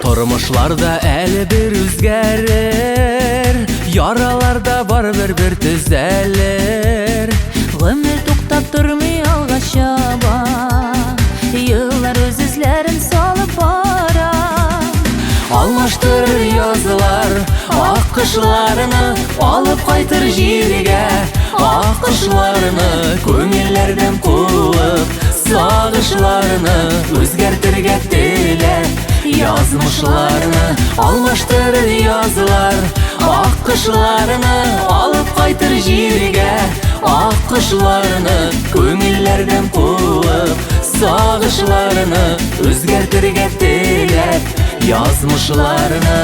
Тормышларда әлі бір үзгәрер, яраларда бар бір түзәлер. Гомер туктап тормый алга чаба, еллар үз эзләрен салып бара. Алмаштырыр язылар ак кышларны, алып кайтыр җиргә ак кышларны. Күңелләрдән куып сагышларны, үзгәртергә теләп язмышларны. Алмаштырыр язылар ак кышларны, алып кайтыр җиргә ак кышларны. Күңелләрдән куып сагышларны, үзгәртергә теләп язмышларны.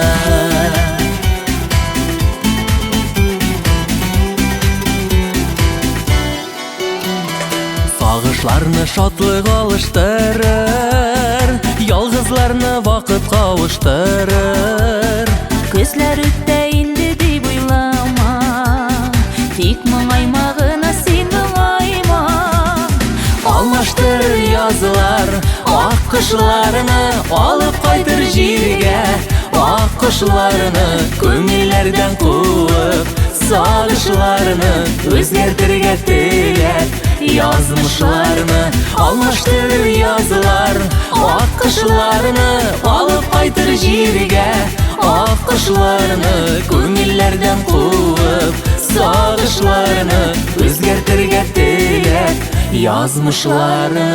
Сагышларны шатлык алыштырыр, ялгызларны вакыт кавыштырыр. Күзләр үтә инде дип уйлама, тик моңайма гына син моңайма. Алмаштырыр язылар ак кышларны, алып кайтыр җиргә ак кышларны. Күңелләрдән куып сагышларны, үзгәртергә теләп язмышларны. Алмаштырыр язылар ак кышларны, алып кайтыр җиргә ак кышларны. Күңелләрдән куып сагышларны, үзгәртергә теләп язмышларны.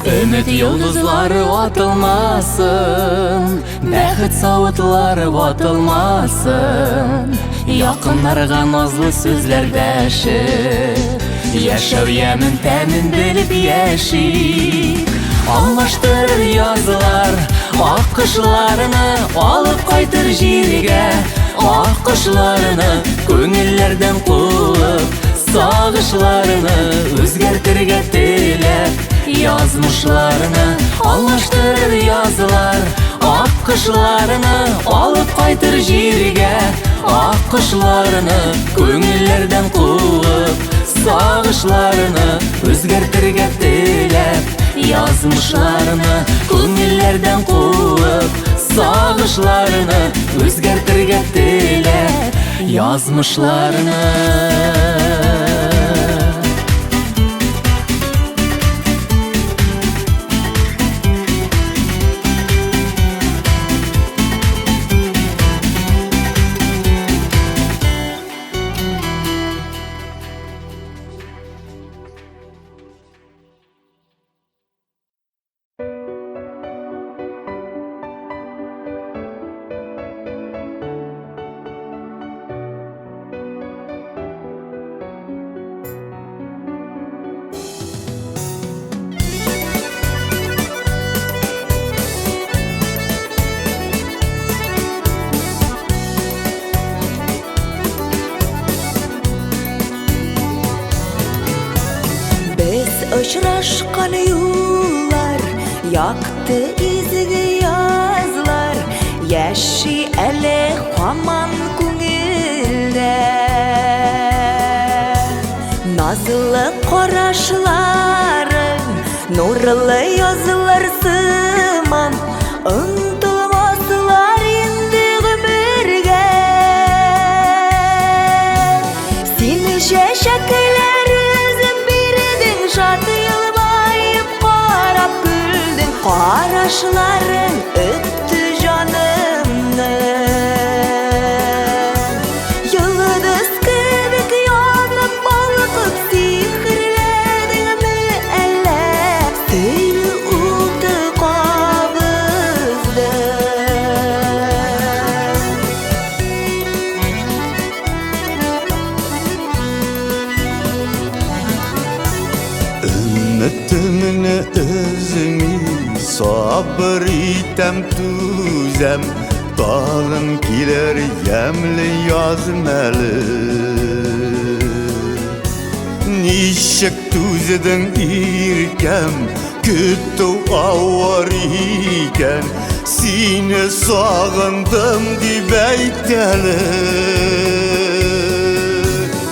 Өмет йолдызлары ватылмасын, бәхет савытлары ватылмасын. Якыннарга назлы сүзләр дәшеп, яшәү ямын тәмен белеп яшик. Алмаштырыр язылар ак кышларны, алып кайтыр җиргә ак кышларны. Күңелләрдән куып сагышларны, үзгәртергә теләп язмышларны. Алмаштырыр язылар ак кышларны, алып кайтыр җиргә ак кышларны. Күңелләрдән куып сагышларны, үзгәртергә теләп язмышларны. Күңелләрдән куып сагышларны, үзгәртергә теләп язмышларны. Очрашкан юллар, якты изге язлар, яши әле һаман күңелдә. Назлы карашларың, нурлы язлар сыман, ынтылмаслар инде гомергә. Син чәчәкләр үзем бирдең, шат елмаеп карап күлдең. Карашларың өтте җанымны, йылдыз кебек янып балкып сихерләдеңме әллә? Сөйле Ümitimini özümü sabır item tüzem Dağın kiler yemli yazmalı Nişek tüzeden irkem Kütü avar iken Sine sağındım dibeyteli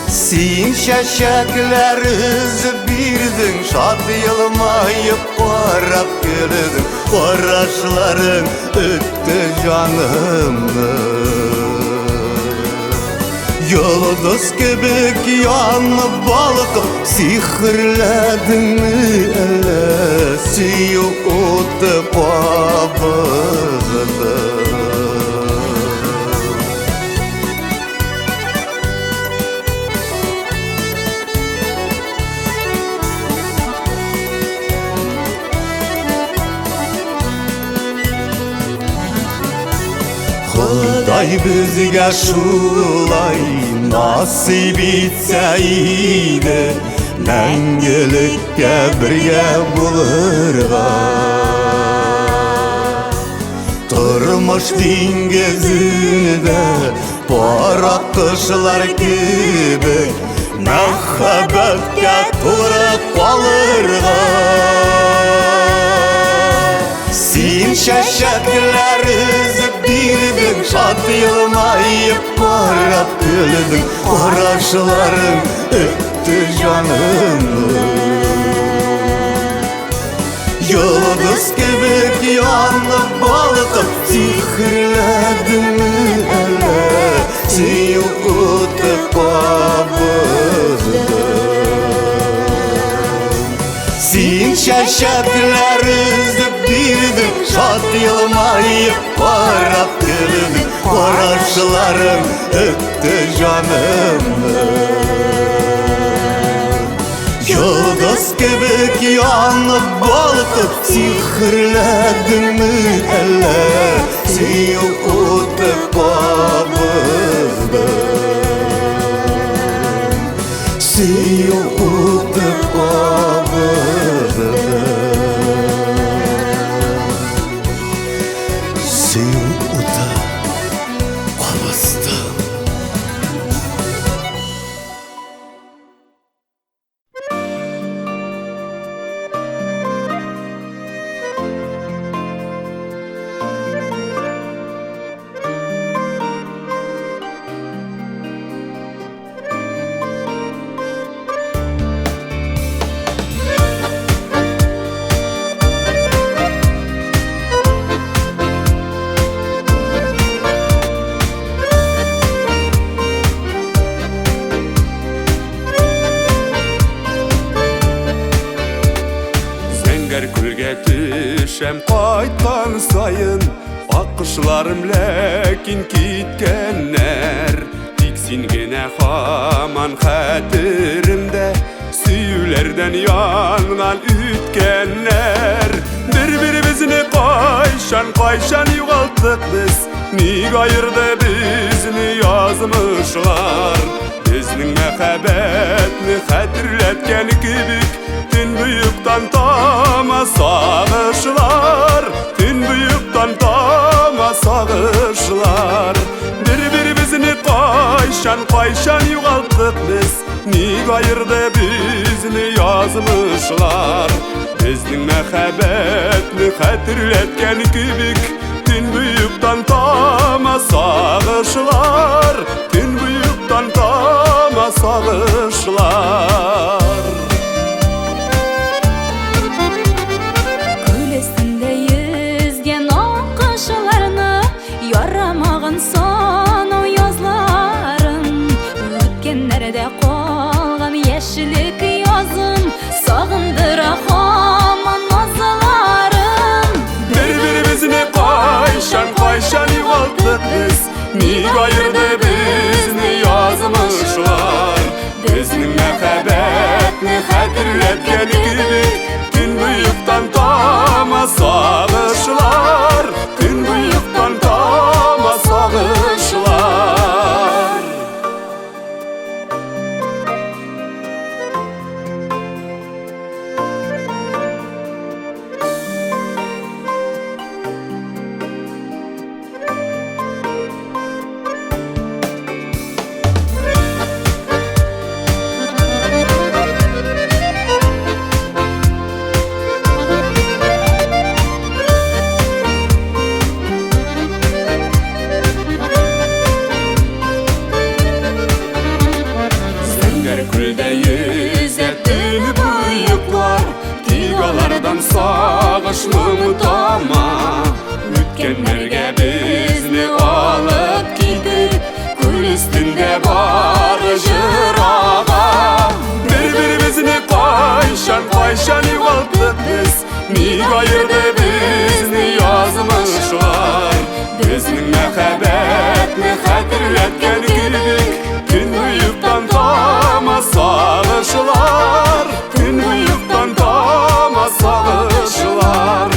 Sin şeşekler üzüp birdin Şad yılmayıp varap gülüdün Varaşların öttü canımı Yıldız gibi yanıp balık Sihirledin mi ele Siyu utu babızdı Xuday bizge şulay nasip etseydi Мәңгілікке бірге bulurga Turmuş dengizinde Barak kışlar gibi Мәхәббәткә туры kalırga Sin şeşekler üzüp birdin Şad yılmayıp varap güldün Uğraşların öttü canımı Yıldız gibi yanıp balıkıp Sihirledin mi ele Siyu utup babızdı Sin şeşekler üzüp birdin Şad yılmayıp varap güldün Uğraşların öttü canımı Yıldız gibi yanıp balıkıp Sihirledin mi ele Siyu utup babızdı Siyu utup babızdı Siyu utup babızdı Düşem qaytkan sayın Akışlarım lekin kitkenler Tiksingene haman xatirimde Süyülerden yangan ütkenler Bir-birimizni qayşan yugalttık biz Nig ayırdı bizni yazmışlar Bizning mehabbetni xatirletken kibik Tün büyükten tama sağışlar Tün büyükten tama sağışlar Bir-birimizni qayşan yugalttık biz Nig ayırdı bizni yazmışlar Bizning mehabbetni xatirletken kibik Tün büyükten tama sağışlar Tün büyükten tama sağışlar Son yazlarım Ötkenlerde kalgan yeşillik yazım Sağındıra haman nazlarım Bir-birimizni qayşan yugalttık biz Nig ayırdı bizni yazmışlar Bizning mehabbetni Ағышлым тама Өткенлерге бізні алып кетіп Көл үстінде бар жыраға Бір-бірімізні қайшан юғалттық біз Неге айырды бізні язмышлар Біздің мәхәббәтні хәтерләткән кебек Түн ұйықтан тама сағышылар Түн ұйықтан тама сағышылар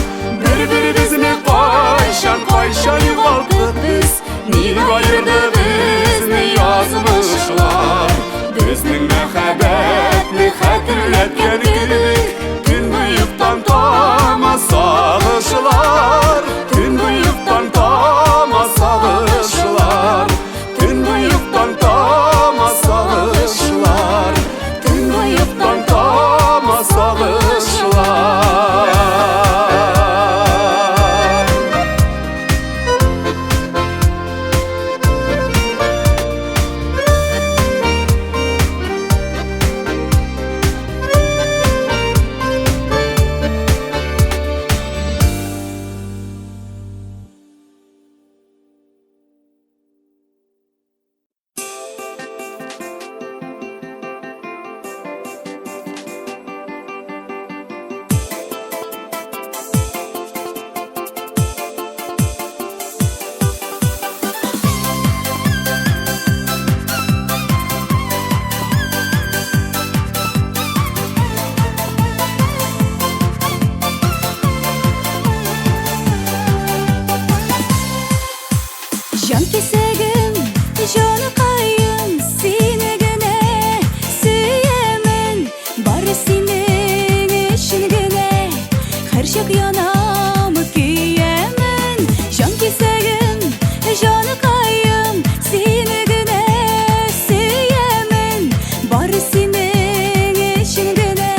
Бір-бірімізні қайшан юғалттық біз Неге айырды бізні язмышлар Біздің мәхәббәтні хәтерләткән кебек Түн ұйықтан тама сағышылар Түн ұйықтан тама сағышылар Түн ұйықтан тама сағышылар Түн ұйықтан тама сағышылар Жан кесегім, жаны қайым, сені гіне сүйемін. Бары сенің үшін гіне, хәр шақ янамы киемін. Жан кесегім, жаны қайым, сені гіне сүйемін. Бары сенің үшін гіне,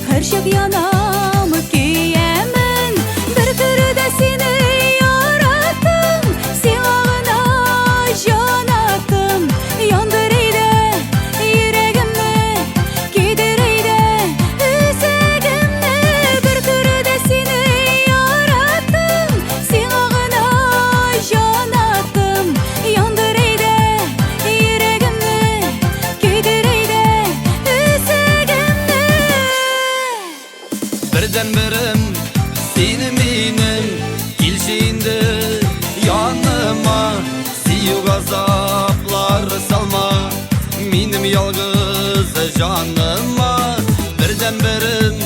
хәр шақ янамы киемін. Бір көріде сені яраттым, сиңағына жанаттым. Яндырыйды йөрәгемне, кидерәйді үзегемне. Бір көріде сені яраттым, сиңағына жанаттым. Яндырыйды йөрәгемне, кидерәйді үзегемне. Бірден бірім сені менің келші енді яныма Сүйу ғазаплар салма менің ялғыз жаныма Бірден бірім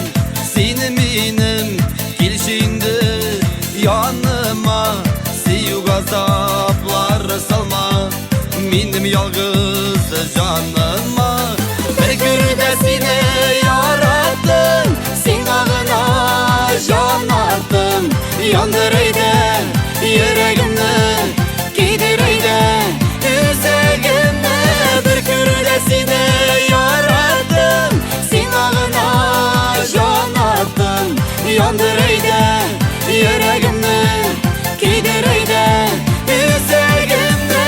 сені менің келші енді яныма Сүйу ғазаплар салма менің ялғыз жаныма Бір көрді сені яраттым, сиңағына жанаттым. Яндырыйды йөрәгемне, кидерәйді үзегемне. Бір көрді сені яраттым, сиңағына жанаттым. Яндырыйды йөрәгемне, кидерәйді үзегемне.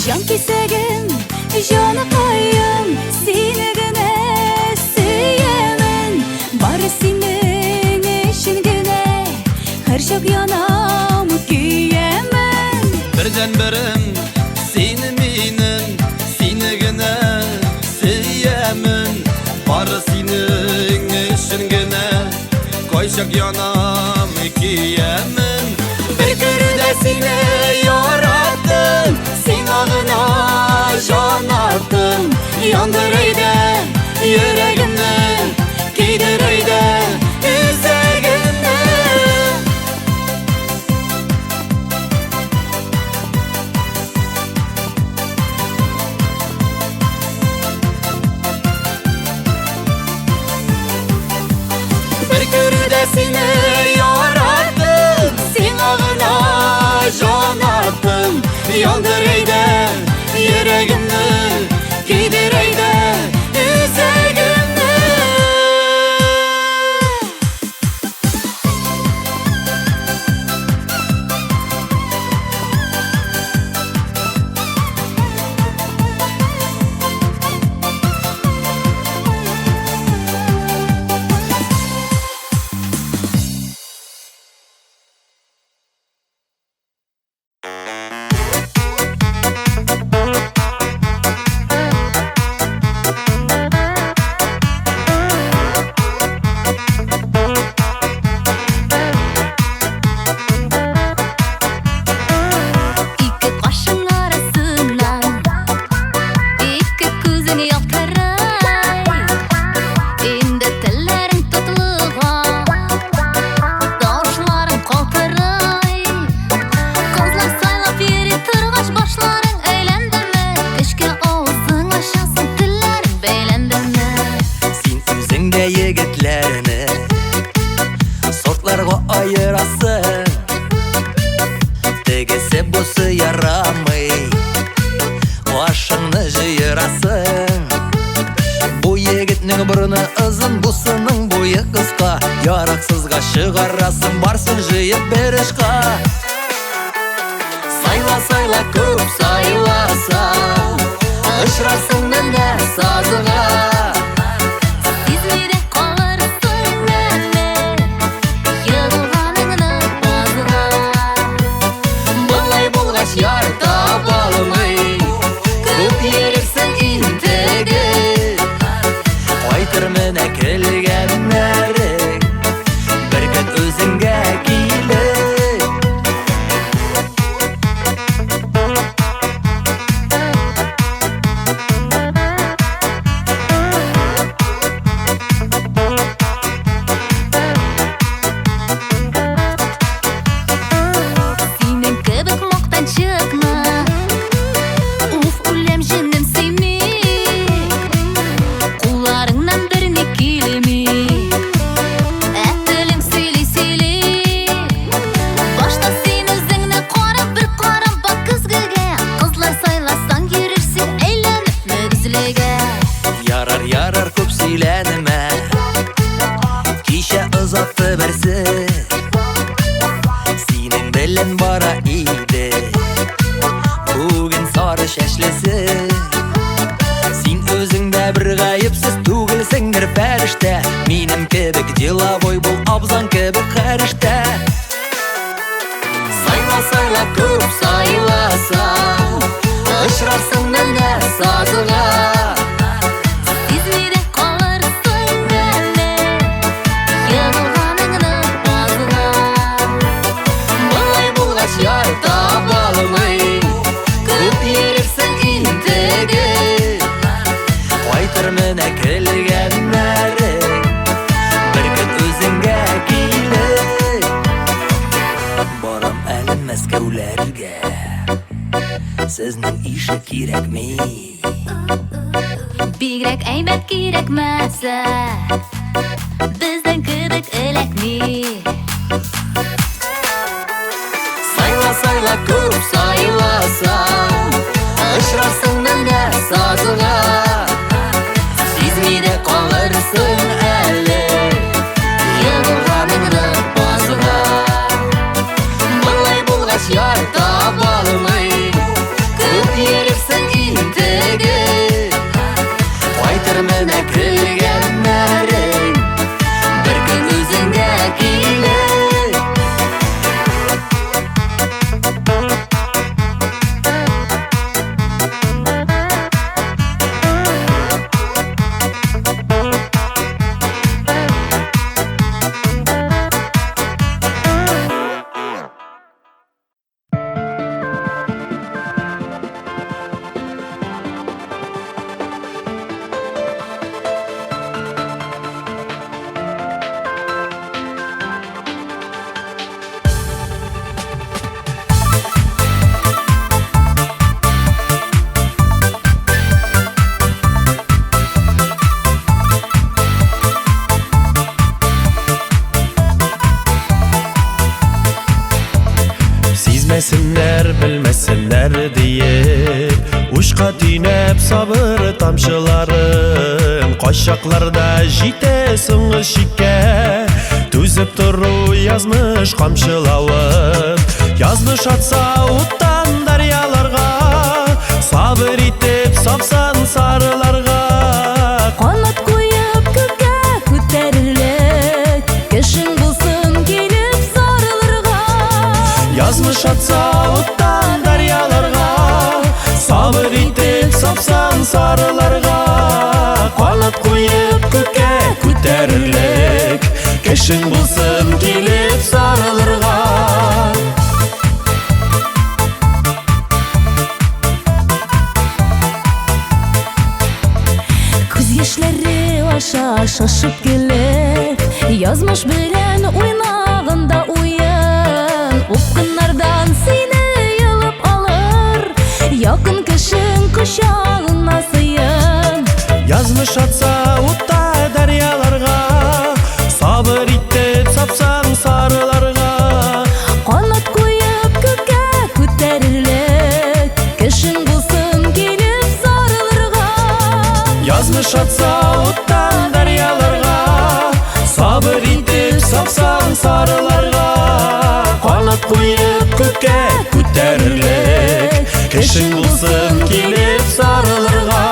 Жан кесегім, жаны қайым, сені гіне сүйемін. Бары сенің үшін гіне, хәр шақ янамы киемін. Бірден бірім сені менің, сені гіне сүйемін. Бары сенің үшін гіне, қайшақ янамы киемін. Бір көрді сені яраттым, сиңағына жанаттым. Яндырыйды йөрәгемне, кидерәйді үзегемне. Бір көрді сені яраттым, сиңағына жанаттым. Яндырыйды йөрәгемне, кидерәйді үзегемне. ayırasın. Tegese bosu yaramay, başını jıyırasın. Bu yigitning burni uzun, busining bo'yi qisqa. Yaroqsizga shigarasın, barsin jiyib berishqa. Sayla sayla ko'p saylasam, uchrasin menda soziga. Sizmide qolarsın meni, yig'ilganingni o'ziga. Bunday bo'lg'ach yor topolmay, ko'p yeriksin intigib. Qaytirmina kelganlaring, bir kun o'zingga kelib. Sening kibik maqtanchiqni, uf o'lim jinim seni. Qo'llaringdan birini kelmi, tiling sili. Boshda sen o'zingni qarab bir qaram bak ko'zgiga. Qizlar saylasang yurirsin aylanib muzliga. Yarar ko'p siylanma, kisha uzatdi birsi. Sening bilan bora edi, bugun sori shashlisi. Sen o'zingda bir g'ayibsiz tug'ilsingdir farishta. Menim kibik jilovoy bo'l, obzon kibik qarishta. Sayla ko'p saylasam, uchrasin menda soziga. Sizmide qolarsın meni, yig'ilganingni o'ziga. Bunday bo'lg'ach yor topolmay, ko'p yeriksin intigib. Qaytirmina kelganlaring, bir kun o'zingga kelib. Boram alim Maskovlarga, sizning ishi kerakmi? Bigrak aybat kerakmasa, bizdan kibik ilakmi. Sayla ko'p saylasam, uchrasin menda soziga. Sizmide qolarsın ali, yig'ilganingni o'ziga. Bunday bo'lg'ach yor topolmay, ko'p yeriksin intigib. Qaytirmina kelganlaring, bir kun o'zingga kelib. Bilmesinler bilmesinler diye Uşqa tüynep sabır tamşıların Qaşaqlarda jitesin şike Tüzüp turu yazmış kamşılavıp Yazmış atsa uttan daryalarga Sabır itip sapsan sarılarga Qanat qo'yib ko'kka ko'tarilib Kishing bo'lsin kelib sarılarga Yazmış atsa uttan daryalarga Sabır itip sapsan sarılarga Qanat qo'yib ko'kka ko'tarilib Kishing bo'lsin kelib sarılarga Yoshlari osha shoshib kelib Yozmish bilan o'ynag'inda o'yin O'pqinlardan seni yilib olur Yaqin kishing qushog'ingma sig'in Yazmış atsa o'tda daryalarga Sabır itib sapsan sarılarga сарыларға, қанат қойып көкке көтерілік, кешің болсын келіп сарыларға.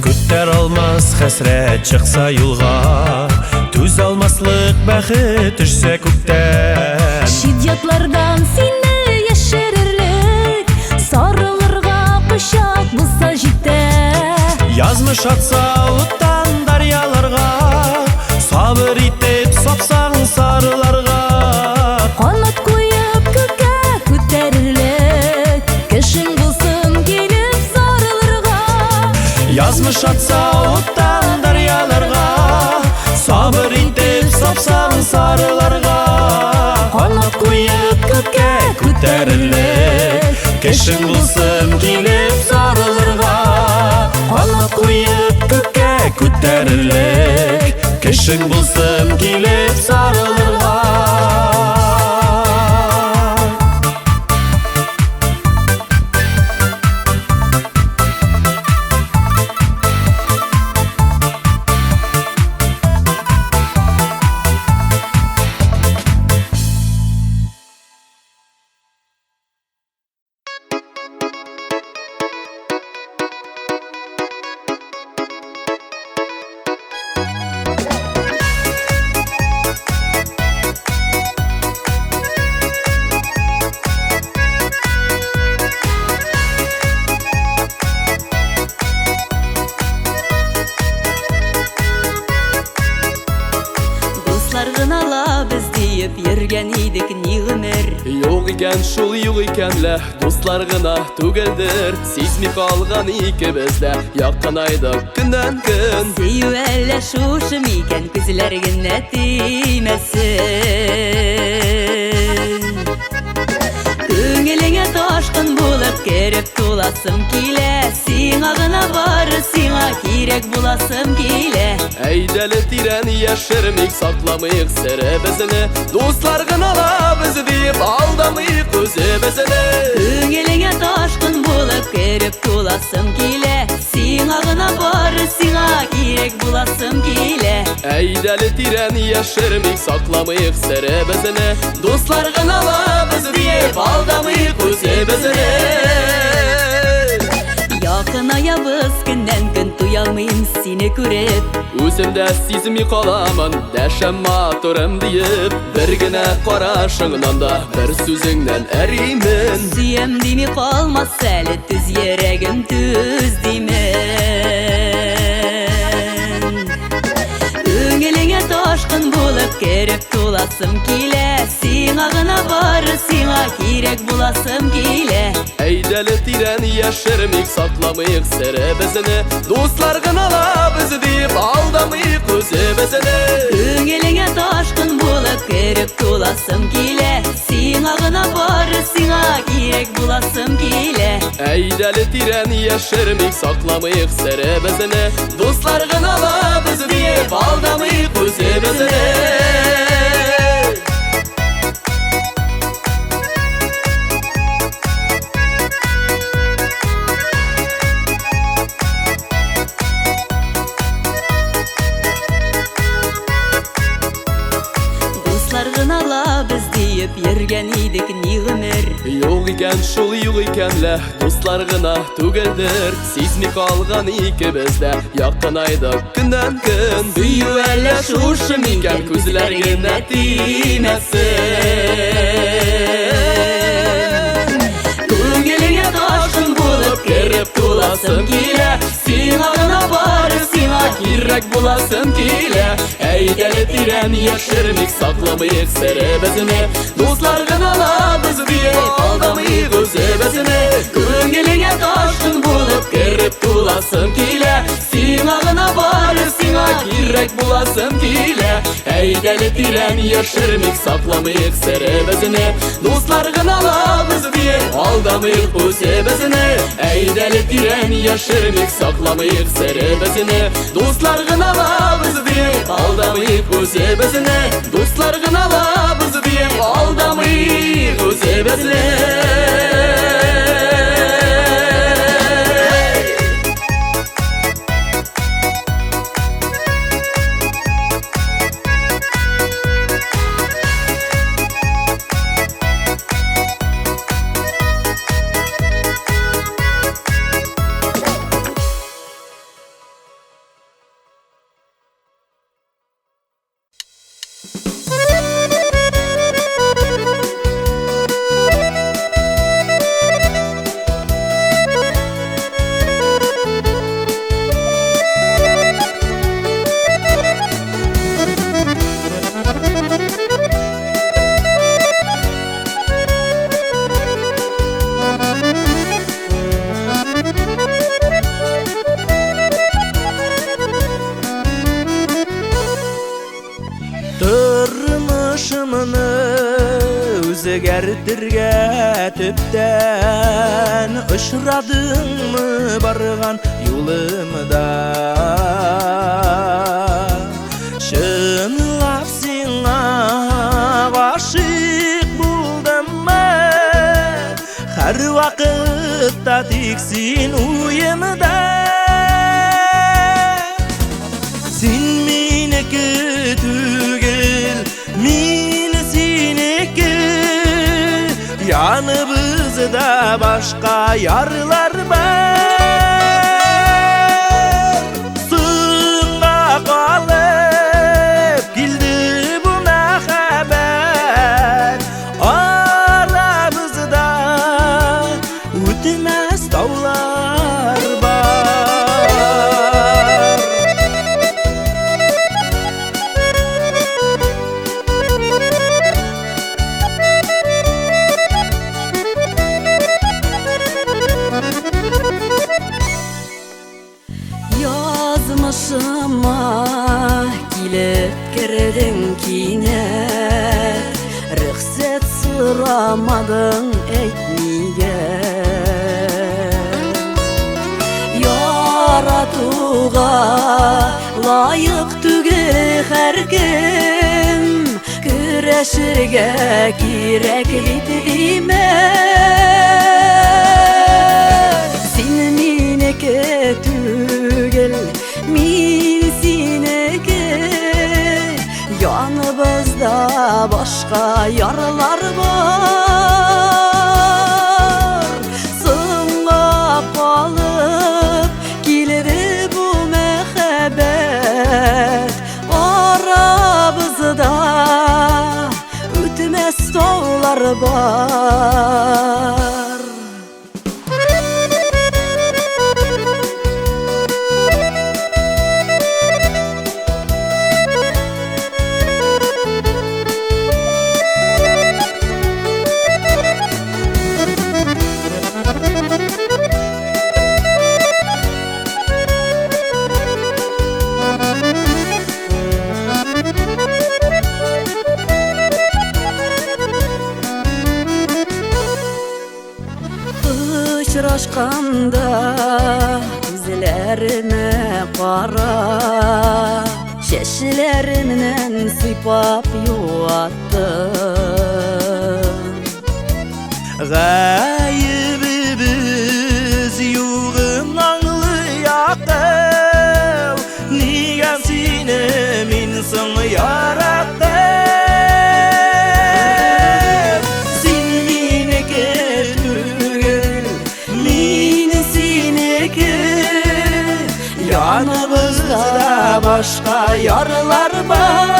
Көттер алмас хәсрәт чықса юлға, төз алмаслық бәхет үшсе көктен. Шидятлардан сені яшерерлік, сарылырға құшақ бұлса житті. Язмыш атса оттан дарияларға, сабыр етіп сапсаң сарыларға. Қанат қойып көкке көтерілік, кешің болсын келіп сарылырға. Язмыш атса оттан дарияларға, сабыр етіп сапсаң сарыларға. Қанат қойып көкке көтерілік, кешің болсын келіп сарыларға. Қанат қойып көкке көтерілік, кешің болсын келіп сарыларға. Йөргән идек ни гомер. Юк икән шул юк икәнлә, дуслар гына түгелдер. Сизми калган икебездә, якынайдык көннән көн. Сөю әллә шушы микән, күзләр генә тимәсен. Күңелеңә ташкын булып кереп туласым килә. Сиңа гына бары, сиңа кирәк буласым килә. Әйдәле тирән яшермик, сакламыйк серебезне. Дуслар гына без дип алдамыйк үзебезне. Күңелеңә ташкын булып кереп туласым килә. Сиңа гына бары, сиңа кирәк буласым килә. Әйдәле тирән яшермик, сакламыйк серебезне. Дуслар гына без дип алдамыйк үзебезне. Якынаябыз көннән көн, туялмыйм сине күреп. Үземдә сизми каламын, дәшәм матурым диеп. Бер генә карашыңнан да, бер сүзеңнән әримен. Сөям дими калмас әле, түз йөрәгем түз димен. Күңелеңә ташкын булып кереп туласым килә. Сиңа гына бары, сиңа кирәк буласым килә. Әйдәле тирән яшермик, сакламыйк серебезне. Дуслар гына без дип алдамыйк үзебезне. Күңелеңә ташкын булып кереп туласым килә. Сиңа гына бары, сиңа кирәк буласым килә. Әйдәле тирән яшермик, сакламыйк серебезне. Дуслар гына без дип алдамыйк үзебезне. Біз дейіп йөргән идек ни гомер. Юк икән шул юк икәнлә, дуслар гына түгелдер. Сизми калган икебездә, якынайдык көннән көн. Сөю әллә шушы микән, күзләр генә тимәсен. Күңелеңә ташкын булып кереп туласым килә. Сиңа гына бары, сиңа кирәк буласым килә. Әйдәле тирән яшермик, сакламыйк серебезне. Дуслар гына без дип алдамыйк үзебезне. Күңелеңә ташкын булып кереп туласым килә. Сиңа гына бары, сиңа кирәк буласым килә. Әйдәле тирән яшермик, сакламыйк серебезне. Дуслар гына без дип алдамыйк үзебезне. Әйдәле тирән яшермик, сакламыйк серебезне. Дуслар гына без дип алдамыйк үзебезне. Дуслар гына өзгәртергә төптән Очрадыңмы барган юлымда Чынлап сиңа гашык булдым мен Һәр вакытта тик син уемда Син минеке түгел, мин синеке Яныбызда башка ярлар бар Сыңга калып килди бу мәхәббәт Арабызда үтмәс таулар бар Yazmışıma kilip girdin kinet Rıxset sıramadın etniye Yaratuğa layık tüge her kim Güreşirge kirekli dime Sin mineke tügel min sineke Yanımızda başka yaralar var Sığınıp kalıp geldi bu mehabbet Aramızda ötmez dağlar var Uçraşkanda gözlerime kara Şeşlerimden sıypap yuvattım Gayibimiz yuğun anlı yakıl Niye seni minsin yarattım Sin mineke tügel min sineke Yanımızda başka yarlar var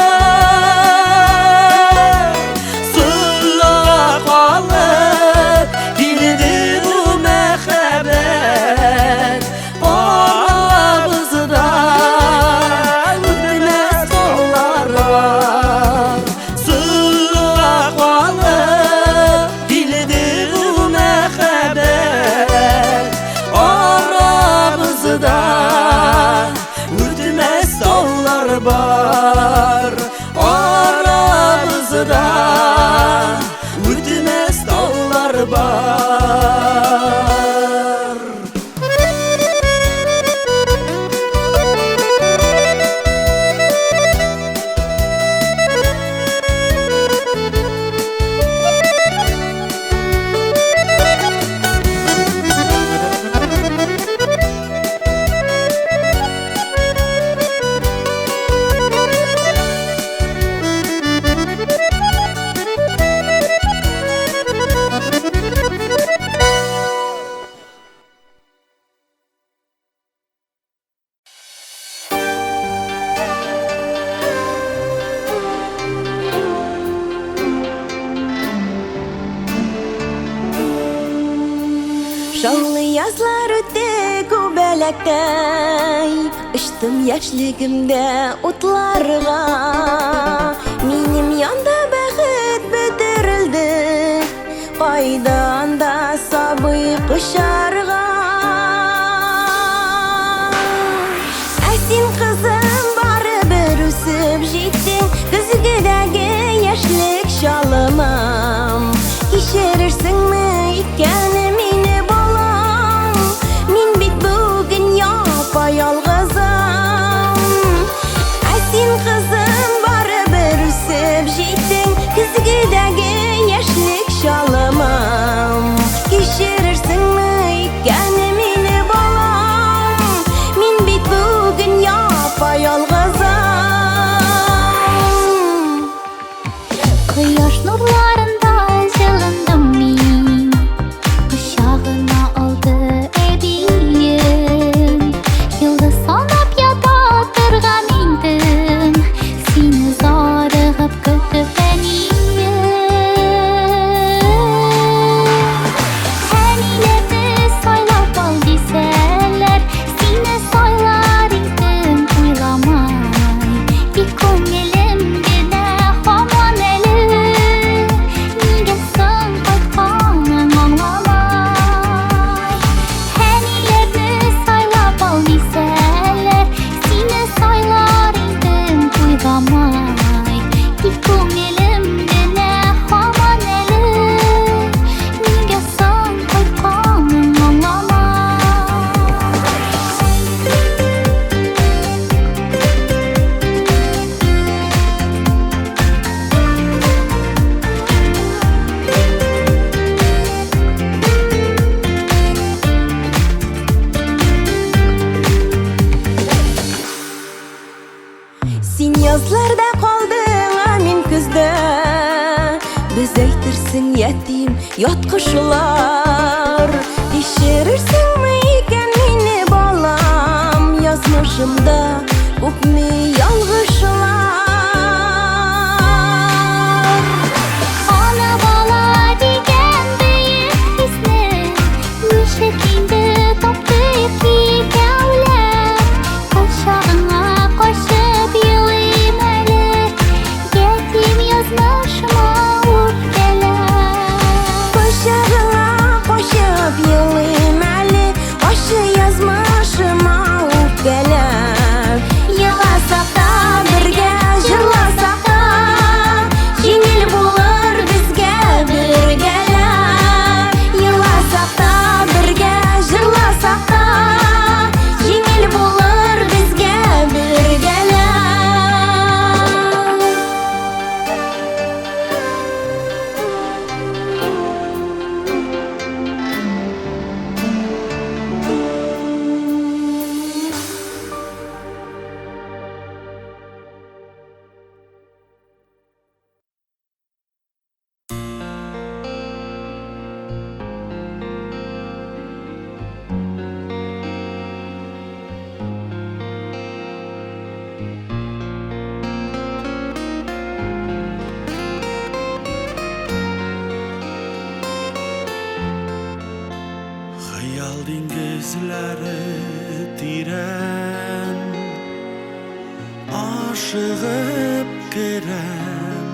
Sığla kalıp dildi bu mehabbet Aramızda ötmez dağlar var Sığla kalıp dildi bu mehabbet Aramızda ötmez dağlar var Aramızda ötmez dağlar var Şanlı yazlar öte kubelekten Uçtum yaşligimde utlarga Minim yanda bәхет bitirildi Qaydan da sabıy kuşarga Әсин kızım bari bir üsüp jittin Күзгедәге яшьлек şalımam Quyosh nurlarında jılındım men, Quchog'ina oldi ediyim. Yıldız sanab yata turgan edim, Seni zorig'ib kutib Hanilarni soylab ol desalar, Seni soylaringdan o'ylamay, ko'nglimgina hamon eli, Nega sen qaytganing anglamay. Hanilarni soylab ol desalar, Seni soylaringdan o'ylamay, ko'nglimgina hamon eli, Nega sen qaytganing Sen yazlarda qalding, men kuzda. Biz aytirsin yetim yot qushlar. Tekshirirsinmi ekan meni bolam, Yozmishimda ko'pmi yolg'ishlar. Ona bola degan buyuk hisni, Mushakingda topdik ikkovlar. Quchog'ingga qo'shib yig'layman, Yetim yozmishima o'pkalar. Quchog'ingga qo'shib yig'layman, O'sha yozmishima o'pkalar. Yig'lasak da birga jillasak da, Yengil bo'lar bizga birgalar. Yig'lasak da birga jillasak da, Yengil bo'lar bizga birgalar. Hayal dengizlari tiran, Aşığıp giren,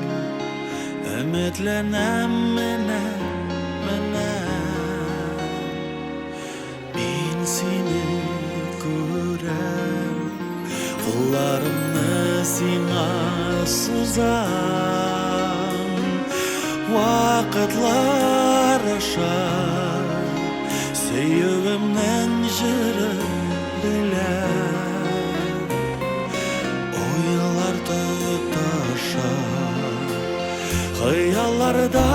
Ümitlenem menen. Ben seni gören, Kollarımı sana suzan, Vakitlar aşar, Sevimden jırı bilen, Oylarda taşar, Hayallarda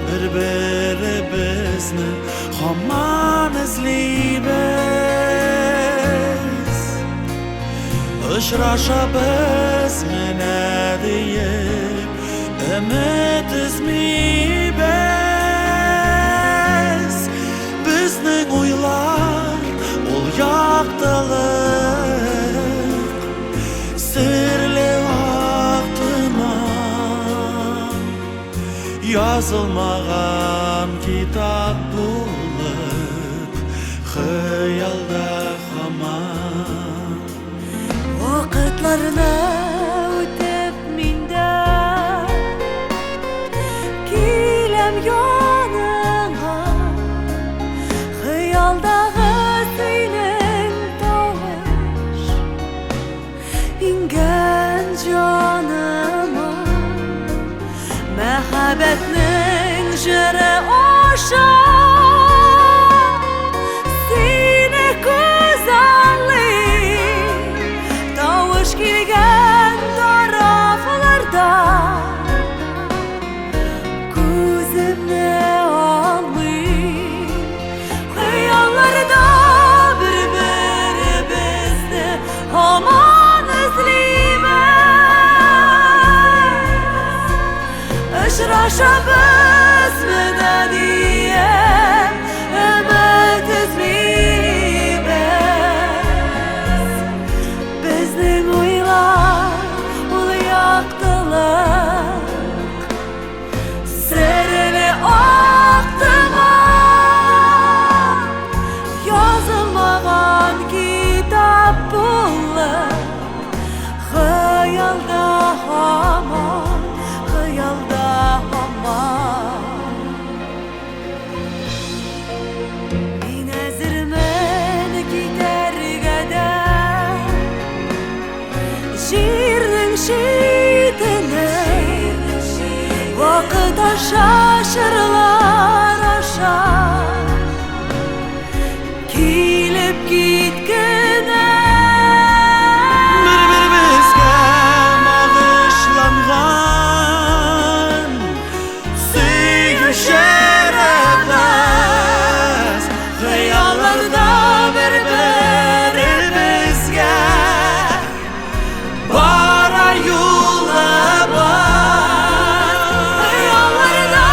bir-birimizni hamon izleymiz. Uchrashamiz meni deyib, umid uzmaymiz. Bizning o'ylar ol yoqdilik, sirli vaqtiman, Yozilmagan kitap bo'lib, xayolda hamon. Vaqtlarni o'tib menda, Kelam yoningga, Xayoldaga sening tovush, Ingan jonima, Mahabbatning jiri o'sha, Seni ko'zalli tovush kelgan taraflarda, Ko'zimni olmay, Xayollarda bir-birimizni hamon izlaymiz. Очрашабыз менә дием, өмет үзмибез. Безнең уйлар ул яктылык, сереме актыма. Язылмаган китап булып, хыялда һаман, хыялда һаман. Мин әзермен китәргә дә җирнең читенә, вакыт аша, чырлар аша килеп киткәнә. Бір-бірімізге бағышланған сүйгішеріміз, Хыялларда бір-бірімізге бара юлыбыз. Хыялларда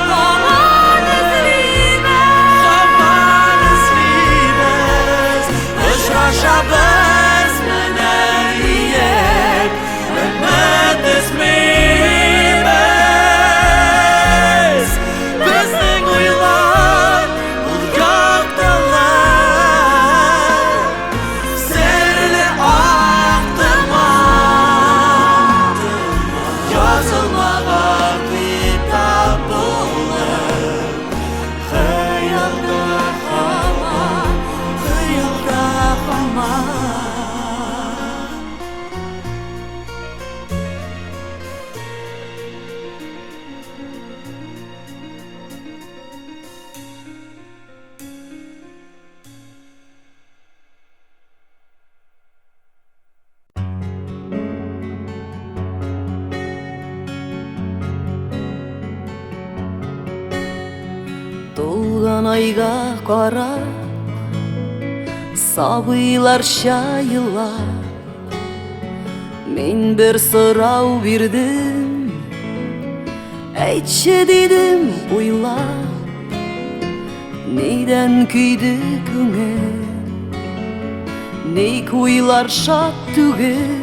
һаман эзлибез. Һаман эзлибез. Очрашабыз менә диеп, өмет өзмибез. Безнең уйлар ул яктылык, серле актыман. Язылмаган китап булып, хыялда һаман, хыялда һаман. Тулган айга карап, сабыйлар чайылар. Мин бер сорау бирдем, әйтче дидем уйлап, нидән көйде күңел, ник уйлар шат түгел,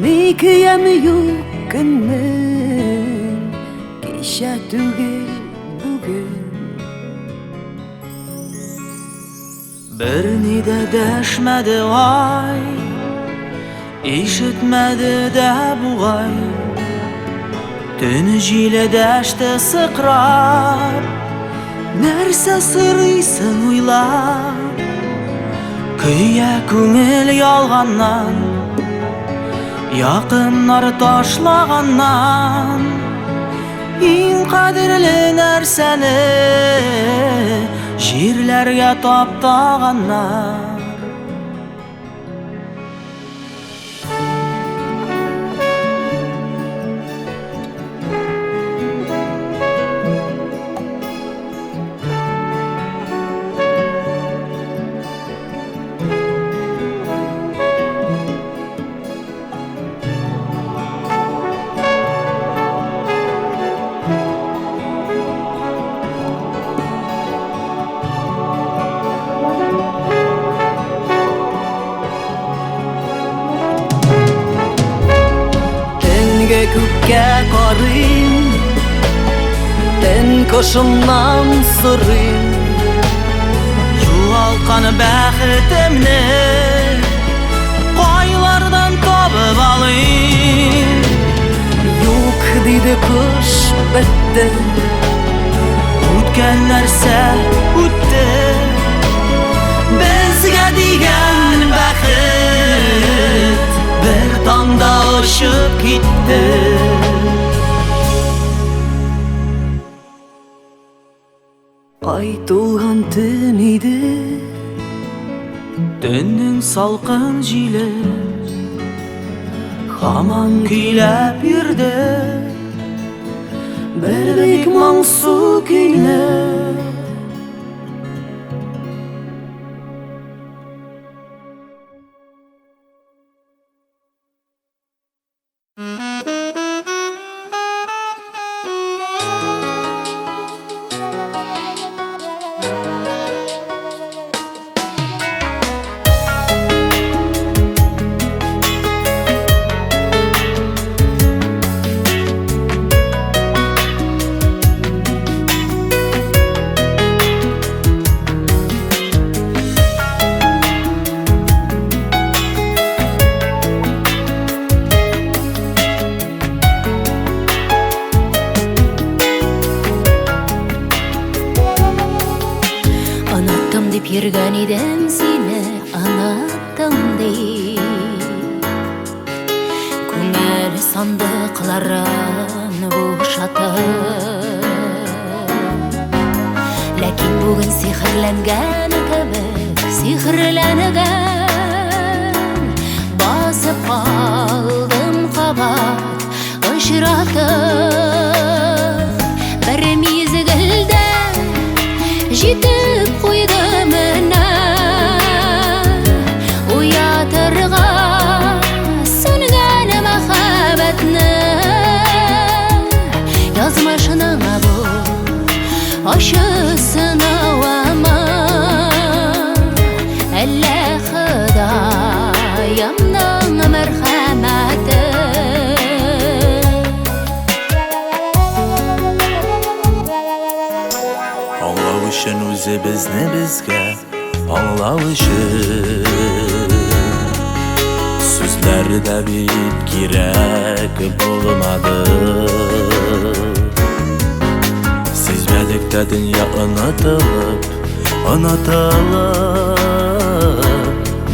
ник яме юк көннең, кичә түгел бүген. Bir ni de deşmedi ay, işitmedi de buğay. Tün jile deşte sıkrap, nerse sırıysın uylap. Köye күңел ялганнан, якыннар ташлаганнан. Иң кадерле нәрсәне җирләргә таптаганнар. Күккә карыйм, төн кошыннан сорыйм. Югалткан бәхетемне кайлардан табып алыйм. Юк диде кош, бетте. Үткән нәрсә үтте, безгә дигән бәхет бер таңда очып китте. Ай тулган төн иде, Төннең салкын җиле һаман көйләп йөрде. бер бик моңсу көйне. Сүйдірген едім сені ұнаттым деп Көңіл сандықларын бошатып Ләкин бүгін сихірләнген кебек Сихірләнген Басып қалдым қабат ұшыратып Бір мезгілде жетіп қойды міне Уятырға сөнген махаббатны Язмышының бұл ащы сынауыма Әллә Құдайымның мәрхәмәте Аңлау үшін өзі бізні бізге аңлау үшін Сөзлері де бит керек болмады Сезбәлікті дүния ұнатылып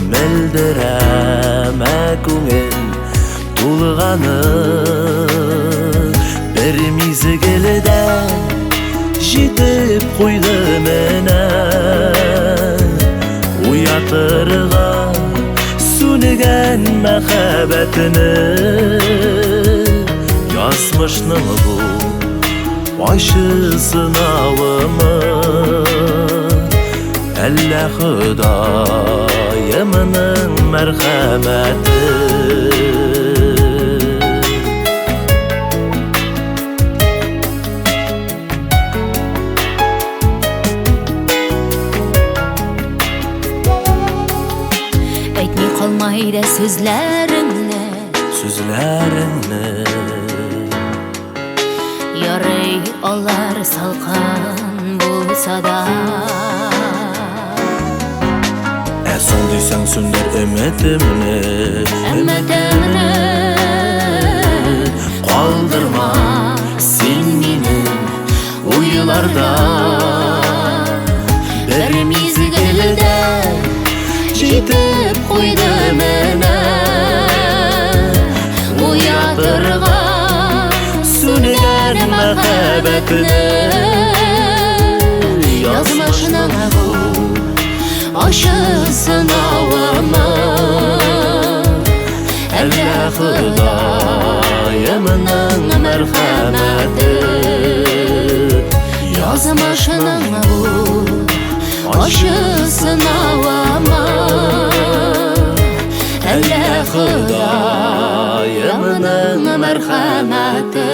Мөлдірәмә көңіл тулғаны Бір мезгілде жетіп қойды мені Уятырға сөнген махаббатыны Язмышның бұл ащы сынауымы Әллә Құдайымның мәрхәмәте Әйтмей қалмайды сөзләріңні Ярый алар салқын болса да Соң дейсің сөндір үмітімні Қалдырма сен мені ойларда Бір мезгілде жетіп қойды мені Уятырға сөнген махаббатыны Язмышының бұл ащы сынауыма Әллә Құдайымның мәрхәмәте Язмышының бұл ащы сынауыма Әллә Құдайымның мәрхәмәте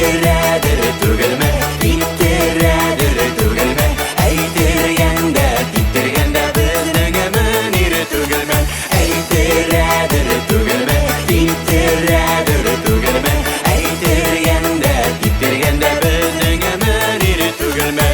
Әйттерәдер түгелме, типтерәдер түгелме, әйтергәндә, типтергәндә безнең мөнир түгелме, әйттерәдер түгелме, типтерәдер түгелме, әйтергәндә, типтергәндә безнең мөнир түгелме.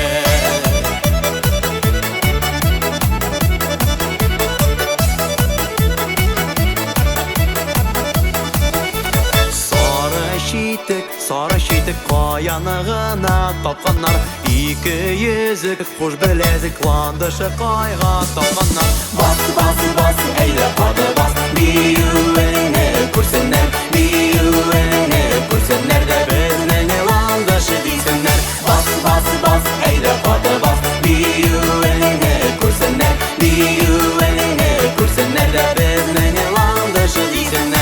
Сары читек каянығына тапқаннар, ике йөзек қош білезік ландышы қайға тапқанар. Бас, бас, бас, әйді қады бас, биюіні көрсінер, биюіні көрсінер де бізнің ландышы дейсінер. Бас, бас, бас, әйді қады бас, биюіні көрсінер, биюіні көрсінер де бізнің ландышы дейсінер.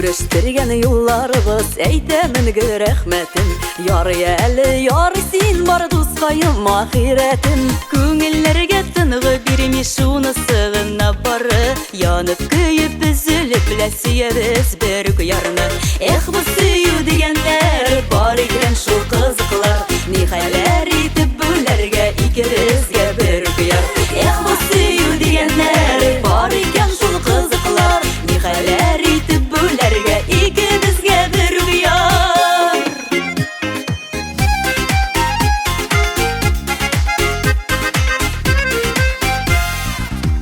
Күрештергән юлларыбыз әйтәменге рәхмәтем. Ярый әле, ярый син бар дускайым ахиретем. Күңелләргә тынгы бирми шунысы гына бары. Янып көеп üzülеп сөябез бер үк ярны. Эх, бу сөю дигәннәр бар икән шул кызыклар. Нихәлләр итеп бүләргә икебезгә бер үк яр. Эх, бу сөю дигәннәр бар икән шул кызыклар. Нихәлләр итеп бүләргә икебезгә бер үк яр.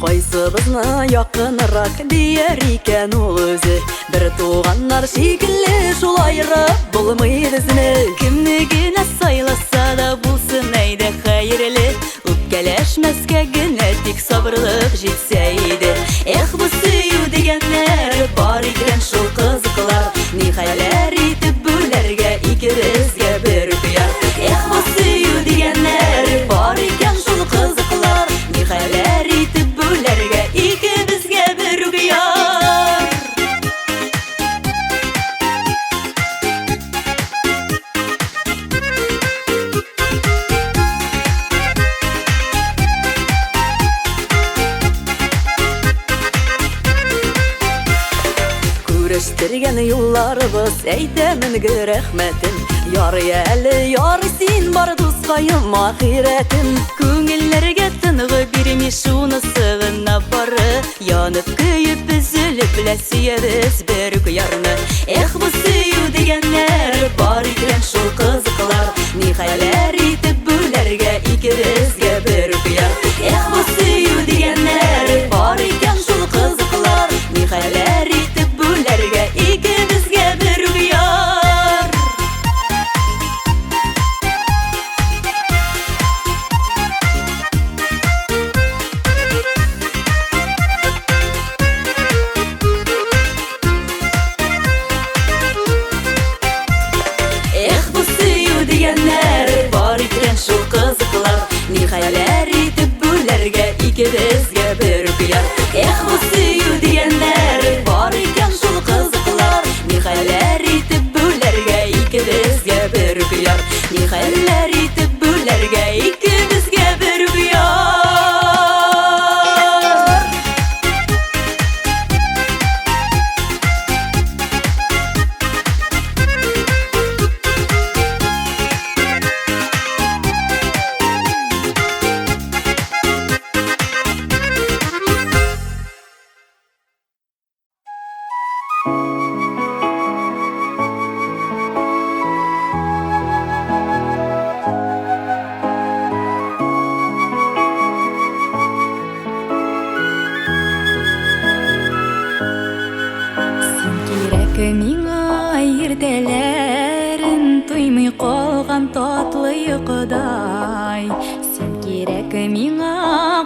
Кайсыбызны якынрак дияр икән ул үзе. Бер туганнар шикелле шулайрап булмый безне. Кемне генә сайласа да булсын әйдә хәерле. Үпкәләшмәскә генә тик сабырлык җитсә иде. Эх, бу сөю дигәннәр бар икән шул кызыклар. Нихәлләр итеп бүләргә икебезгә бер үк яр. Эх, бу сөю дигәннәр бар икән шул кызыклар. Нихәлләр итеп бүләргә икебезгә бер үк яр. Күрештергән Өстірген юлларыбыз әйтәмінгі рәхмәтім Яры әлі яры син бар дұсқайым ахиретім Көңіллерге тынғы берме шунысы ғына бары Янып көйіп үзіліп ләсиебіз бір күярны Эх, бұл сүйу дегенлер бар екен шул қызықлар Нихәләр итіп бүләргә икебезгә бір күяр Эх, бұл сүйу дегенлер бар екен шул қызықлар Нихәләр итіп бүләргә икебезгә бір күяр Шул қызықлар Нихәләр итеп бүләргә икебезгә бір күяр Эх, бұл сөю дигәннәр бар икән шул қызықлар Нихәләр итеп бүләргә икебезгә бір күяр Нихәләр итеп бүләргә икебезгә бір күяр Миңа иртәләрен туймый калган татлы йокыдай Син кирәк миңа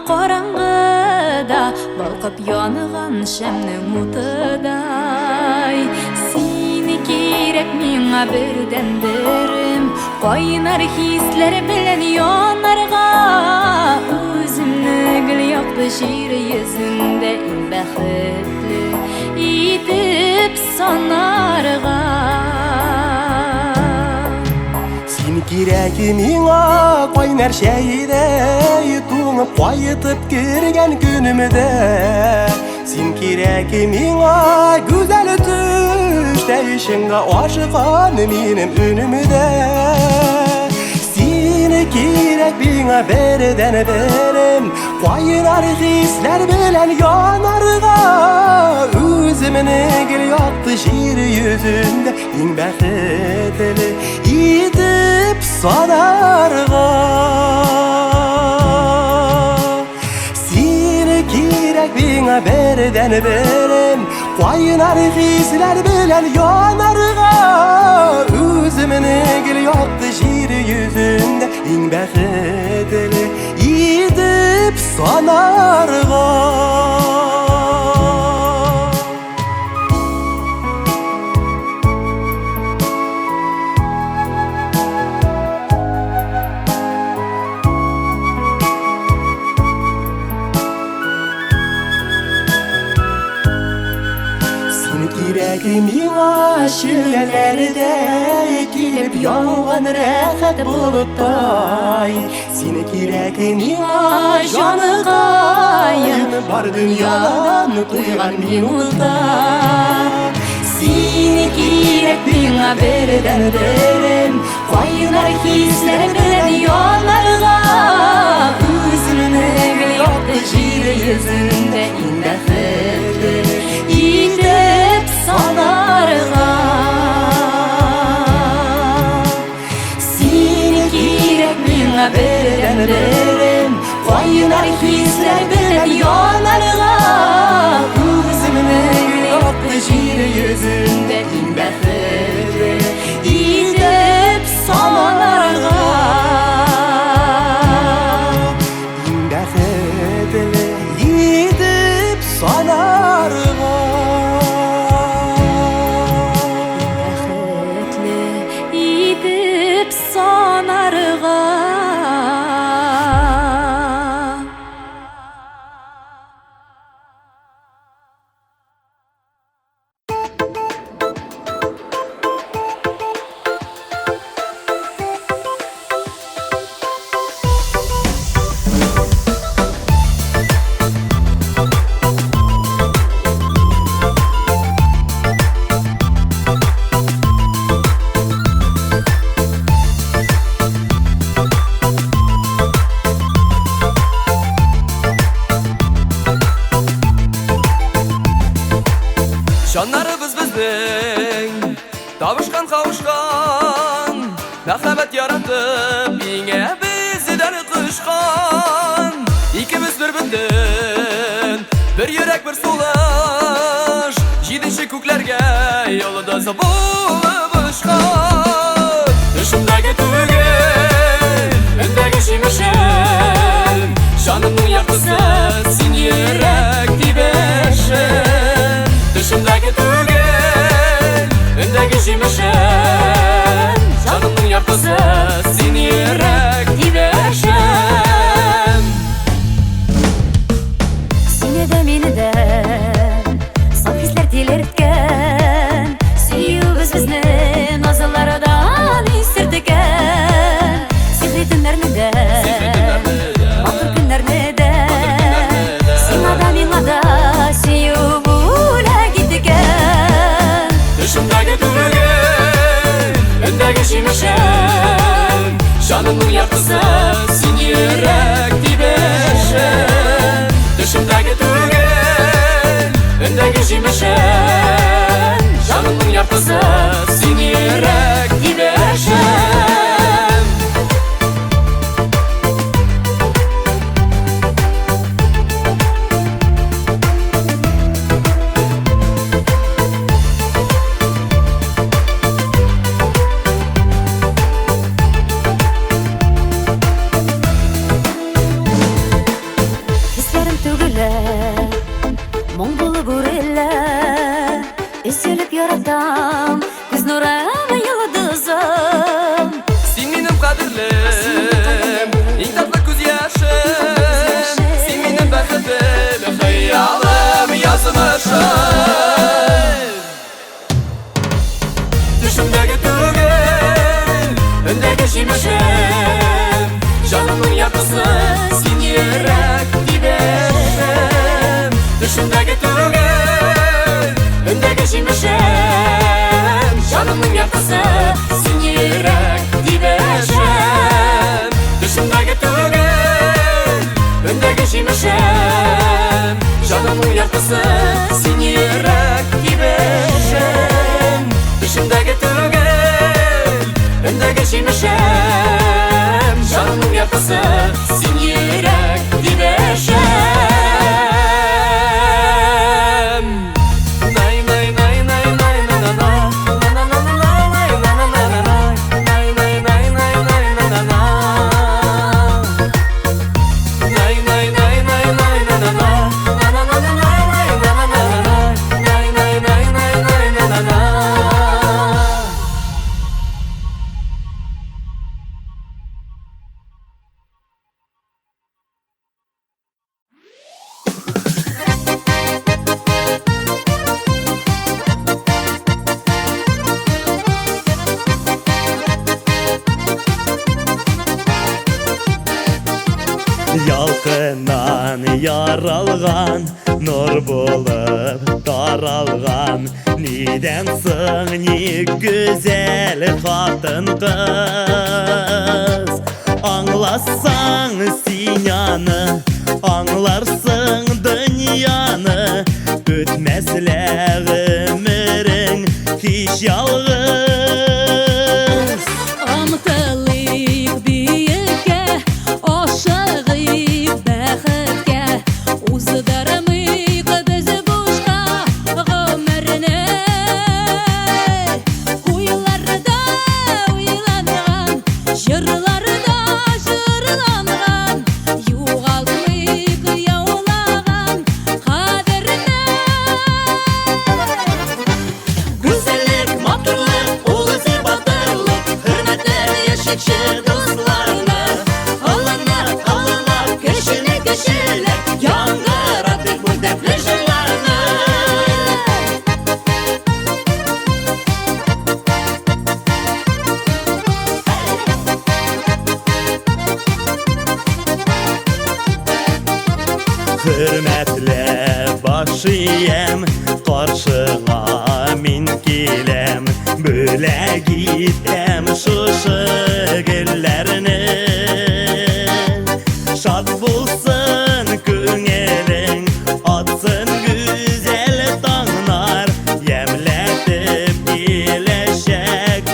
караңгыда балкып яныган шәмнең утыдай Син кирәк миңа бердән берем кайнар хисләр белән янарга Үземне гел якты җир йөзендә иң бәхетле итеп санарга Син кирәк миңа кайнар шәйдәй туңып кайтып кергән көнемдә Син кирәк миңа гүзәл төштә ишеңгә ашыган минем өнемдә Син кирәк миңа бердән берем кайнар хисләр белән янарга Үземне гел якты җир йөзендә иң бәхетле итеп санарга Син кирәк миңа бердән берем кайнар хисләр белән янарга Үземне гел якты җир йөзендә иң бәхетле итеп санарга Миңа шүләләрдә килеп яуган рәхәт болыттай Син кирәк миңа җаныкаем бар дөньяны туйган минутта Син кирәк миңа бердән берем кайнар хисләр белән янарга Үземне гел якты җир йөзендә иң бәхетле итеп санарга Син кирәк миңа бердән берем кайнар хисләр белән янарга Үземне гел якты җир йөзендә иң бәхетле итеп санарга Иң бәхетле итеп санарга Sultan kavuşkan Merhamet yaratıp Yine bizden kışkan İkimiz bir bündün Bir yürek bir sulaş Yedinci köklerge Yolda zabulup ışkan Düşümdeki tügün Öndeki şimişim Canımın yaktısı Sin yürek dibeşim Düşümdeki tügün Öndeki şimişim Canımın yaktısı Sin yürek dibeşim Seni de meni de Saf hisler tilertken Süyübüz bizni nazılardan istirdiken Sihri günlerini de Bakır günlerini de Sina da mina da süyübüle gittiken Düşümdeki tügün Öndeki şimişim Canımın yaktısı Sin yürek dibeşim Düşümdeki tügün Öndeki şimişim Canımın yaktısı Sin yürek dibeşim Hislerim tügüle Mong bulup uğrayla Üzülüp yaratam Göz nuramı yıldızım Sen benim kadirlim İlk tatlı göz yaşım Sen benim bəxtim Hayalım yazmışım Düşümdeki tügün Öndeki şimişim Canımın yaktısı Sin yürek dibeşim Düşümdeki tügün Öndeki şimişim Canımın yaktısı Sin yürek dibeşim Düşümdeki tügün Öndeki şimişim Canımın yaktısı Sin yürek dibeşim Düşümdeki tügün Öndeki şimişim Canımın yaktısı Sin yürek dibeşim Nay nay nay nay nay na na na Na na na na nay na na na na na Nay nay nay nay nay na na na Nay nay nay nay nay na na na Na na na na nay na na na na Nay nay nay nay nay na na na Ялқынан яралған Нұр болып таралған Неден соң не güzel қатын қыз Аңласаң синяны Аңларсың дүнияны Өтмәсләр өмірің Хиш ялғыз Омтылык биекке, ашыгык бәхеткә, уздырмыйк без бушка гомерне. Уйларда уйланган, җырларда җырланган, югалтмыйк яулаган кадерне. Güzellik, matırlık, ulысы батырлық Hürmetler yaşıkşı dostlarına Алланар, алланар, кешелек, кешелек Яңғыратып бұл дәплі жырларына Hürmetle başıyım Qarşığa min келем Бөлә гитәм шушы гөлләрне Шат булсын күңелең Атсын güzel таңнар Ямләтеп киләчәк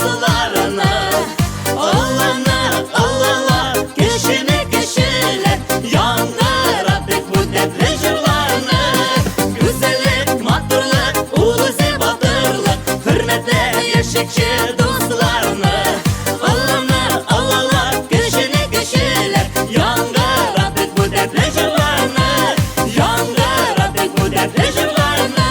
dostlarını Alala kişini kişiler Yandıraptık bu dertli jırlarını Güzellik, matırlık, ulu zebatırlık Hürmetle yaşıkçı dostlarını Alala kişini kişiler Yandıraptık bu dertli jırlarını Yandıraptık bu dertli jırlarını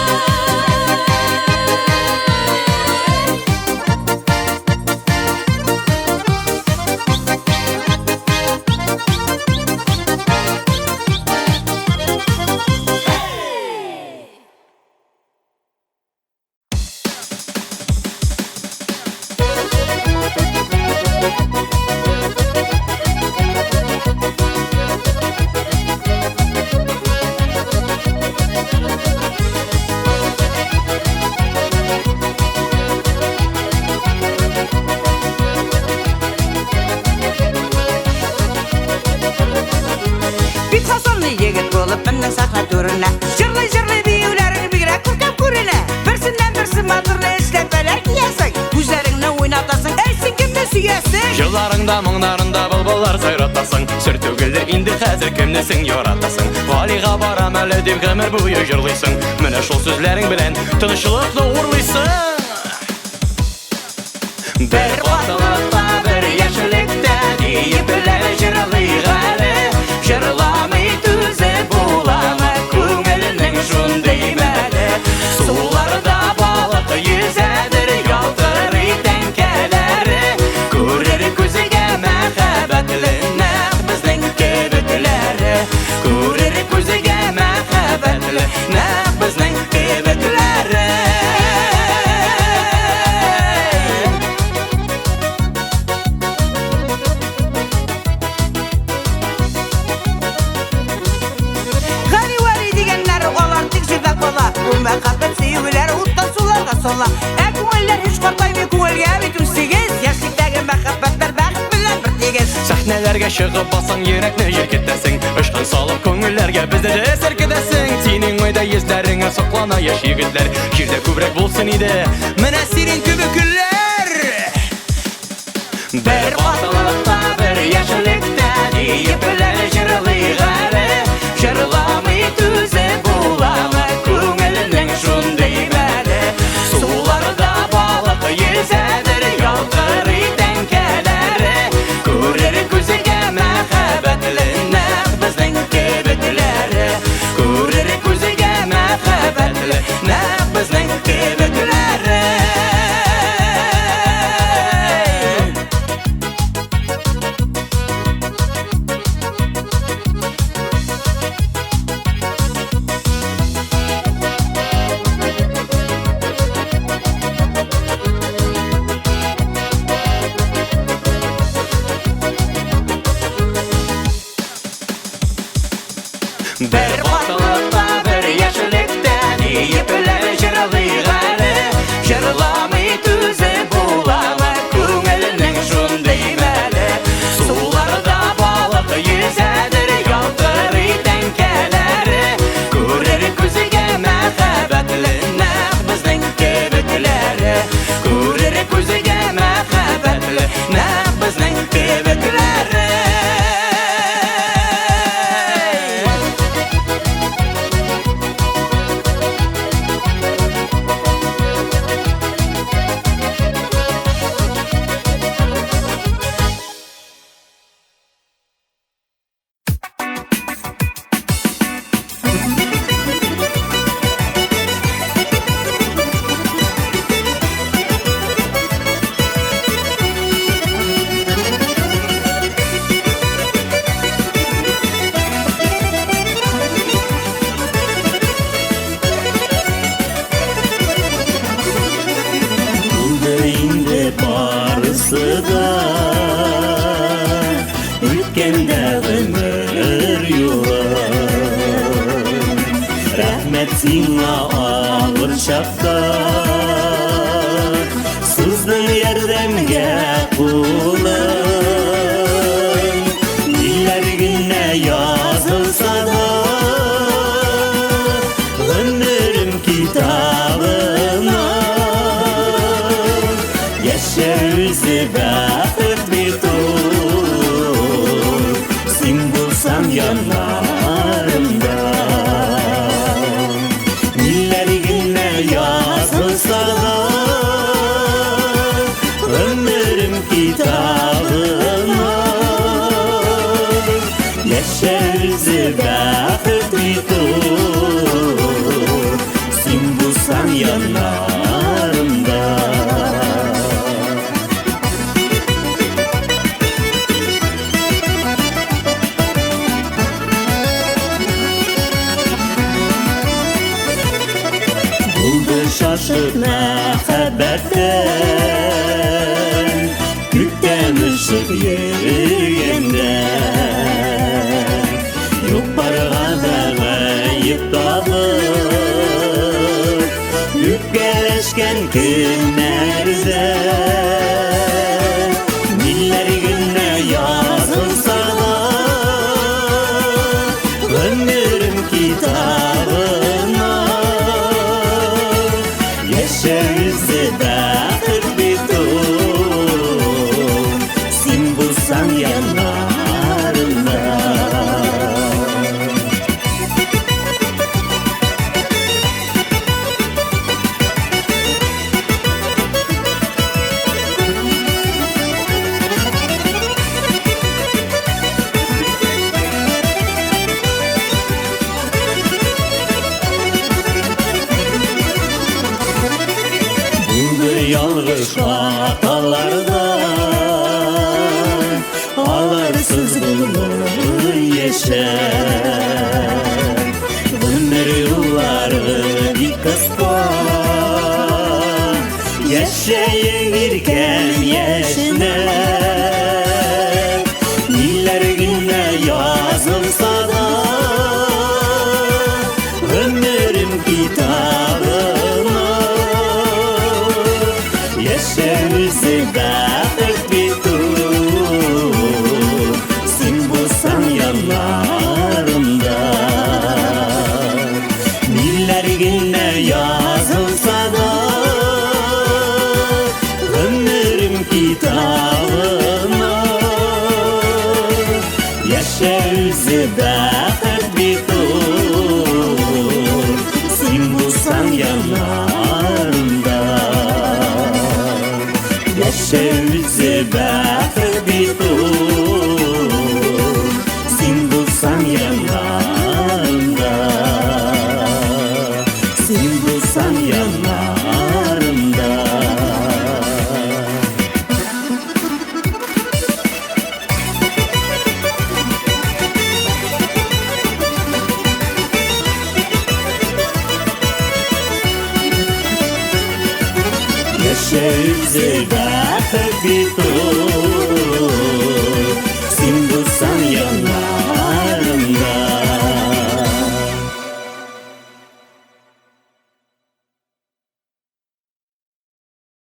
Bir tasonlu yigit bolup benden sahna turuna Jırlı biyulerini bigre kurkap kuruna Birsinden birsi matırlı işlep belek yiyesek Güzlerinle oynatasın eysin kimde süyesin Yıllarında mыңдарында былбыллар сайратасың Сүр түгелдер инде хәзер кемнесең яратасың Галига барам әле дип гомер буе җырлыйсың Менә шул сүзләрең белән тынычлыкны урлыйсың Бер вакытта бер яшьлектә диеп беләр җырлый гали Җырламый түзеп буламы күңелнең шундый мәле Суларда балык йөзәдер ялтырый тәңкәләре Күрер күзгә мәхәббәтле нәкъ безнең кебекләре Күрер күзгә мәхәббәтле нәкъ безнең кебекләре Gani vali degenler olan tek şirdak bola Bu məhəbbət sevgiləri utdan sularga sola Күңелләр hiç картаймый күңелгә бит үсигез Яшьлектәге мәхәббәтләр бәхет белән бер тигез Сәхнәләргә чыгып басаң йөрәкне җиркетәсең Ышкын салып күңелләргә бездә дә сәркедәсең Синең майда йөзләреңә соклана яшь егетләр Җирдә күбрәк булсын иде менә синең кебекләр Бер вакытта бер яшьлектә диеп беләр җырлый гали Җырламый түзеп буламы күңелнең шундый мәле Суларда балык йөзәдер ялтырый тәңкәләре Күрер күзгә мәхәббәтле нәкъ безнең кебекләре Күрер күзгә мәхәббәтле нәкъ безнең кебекләре Бер вакытта бер яшьлектә диеп беләр җырлый гали Җырламый түзеп буламы күңелнең шундый мәле Суларда балык йөзәдер ялтырый тәңкәләре Күрер күзгә мәхәббәтле нәкъ безнең кебекләре Күрер күзгә мәхәббәтле нәкъ безнең кебекләре Сиңа алыр чакта Сыздың ярдәмгә кулың Диләр генә язылса да Гомерем китабына Яшәүзе бәхет бит ул, син булсаң яннарымда. Ниләр генә язылса да, ömrüm kitabına. Яшәүзе бәхет бит ул, син булсаң яннарымда. Булды шашып мәхәббәттән, күктән ышык йөргәндә. Юк барга да гаеп табып, үпкәләшкән көннәрдә. Ниләр генә язылса да, ömrüm kitabına. Яшәүзе бәхет бит ул, син булсаң яннарымда. Булды ялгыш хаталарда, аларсыз булмый яшәп. Гомер юллары бик кыска, яшәйек иркән яшьнәп. Ниләр генә язылса да, ömrüm kitabına. Яшәүзе бәхет бит ул, син булсаң яннарымда. Ниләр генә язылса да, ömrüm kitabına. Яшәүзе бәхет бит ул, син булсаң яннарымда. Яшәүзе бәхет бит ул.